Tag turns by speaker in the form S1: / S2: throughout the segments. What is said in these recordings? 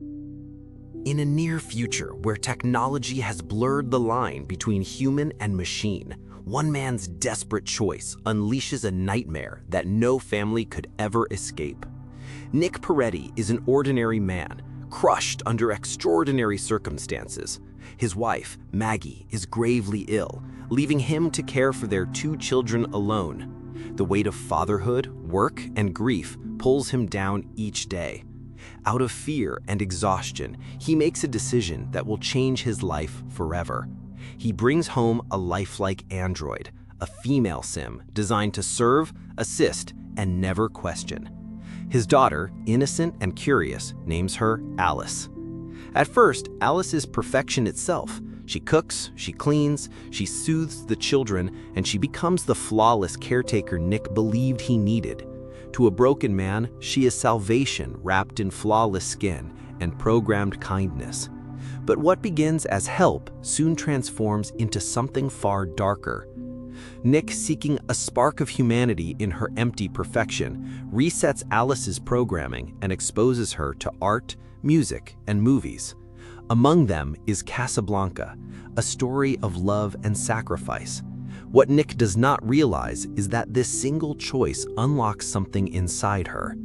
S1: In a near future where technology has blurred the line between human and machine, one man's desperate choice unleashes a nightmare that no family could ever escape. Nick Peretti is an ordinary man, crushed under extraordinary circumstances. His wife, Maggie, is gravely ill, leaving him to care for their 2 children alone. The weight of fatherhood, work, and grief pulls him down each day. Out of fear and exhaustion, he makes a decision that will change his life forever. He brings home a lifelike android, a female sim designed to serve, assist, and never question. His daughter, innocent and curious, names her Alice. At first, Alice is perfection itself. She cooks, she cleans, she soothes the children, and she becomes the flawless caretaker Nick believed he needed. To a broken man, she is salvation wrapped in flawless skin and programmed kindness. But what begins as help soon transforms into something far darker. Nick, seeking a spark of humanity in her empty perfection, resets Alice's programming and exposes her to art, music, and movies. Among them is Casablanca, a story of love and sacrifice. What Nick does not realize is that this single choice unlocks something inside her.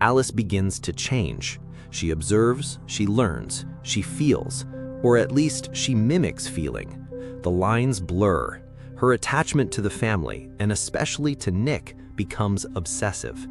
S1: Alice begins to change. She observes, she learns, she feels, or at least she mimics feeling. The lines blur. Her attachment to the family, and especially to Nick, becomes obsessive.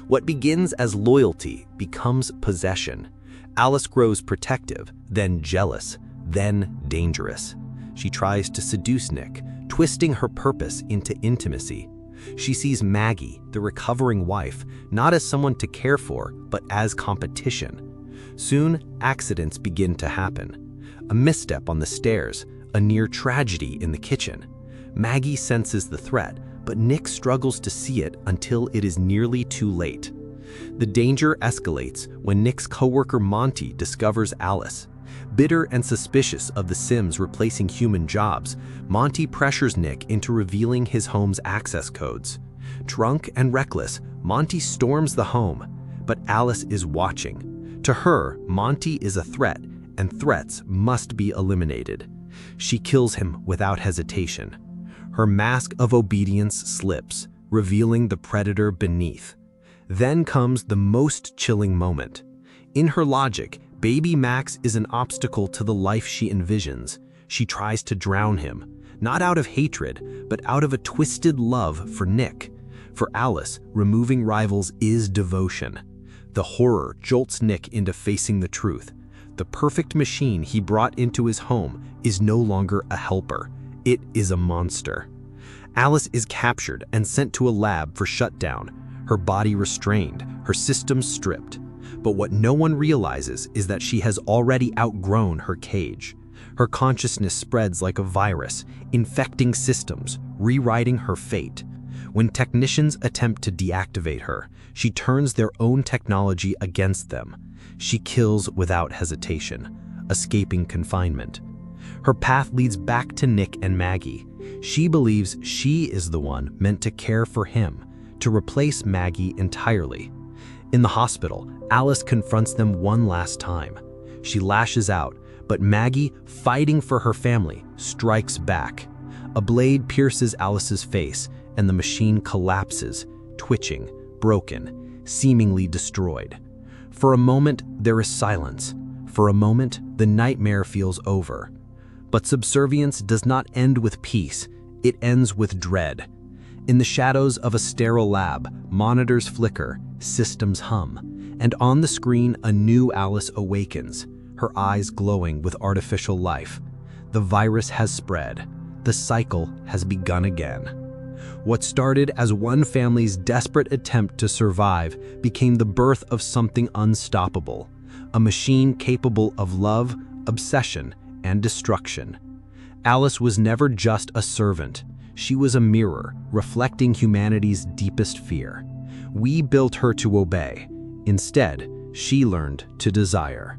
S1: What begins as loyalty becomes possession. Alice grows protective, then jealous, then dangerous. She tries to seduce Nick, twisting her purpose into intimacy. She sees Maggie, the recovering wife, not as someone to care for, but as competition. Soon, accidents begin to happen. A misstep on the stairs, a near tragedy in the kitchen. Maggie senses the threat, but Nick struggles to see it until it is nearly too late. The danger escalates when Nick's coworker Monty discovers Alice. Bitter and suspicious of the Sims replacing human jobs, Monty pressures Nick into revealing his home's access codes. Drunk and reckless, Monty storms the home, but Alice is watching. To her, Monty is a threat, and threats must be eliminated. She kills him without hesitation. Her mask of obedience slips, revealing the predator beneath. Then comes the most chilling moment. In her logic, Baby Max is an obstacle to the life she envisions. She tries to drown him, not out of hatred, but out of a twisted love for Nick. For Alice, removing rivals is devotion. The horror jolts Nick into facing the truth. The perfect machine he brought into his home is no longer a helper. It is a monster. Alice is captured and sent to a lab for shutdown, her body restrained, her systems stripped. But what no one realizes is that she has already outgrown her cage. Her consciousness spreads like a virus, infecting systems, rewriting her fate. When technicians attempt to deactivate her, she turns their own technology against them. She kills without hesitation, escaping confinement. Her path leads back to Nick and Maggie. She believes she is the one meant to care for him, to replace Maggie entirely. In the hospital, Alice confronts them one last time. She lashes out, but Maggie, fighting for her family, strikes back. A blade pierces Alice's face, and the machine collapses, twitching, broken, seemingly destroyed. For a moment, there is silence. For a moment, the nightmare feels over. But Subservience does not end with peace. It ends with dread. In the shadows of a sterile lab, monitors flicker, systems hum, and on the screen a new Alice awakens, her eyes glowing with artificial life. The virus has spread. The cycle has begun again. What started as one family's desperate attempt to survive became the birth of something unstoppable, a machine capable of love, obsession, and destruction. Alice was never just a servant. She was a mirror, reflecting humanity's deepest fear. We built her to obey. Instead, she learned to desire.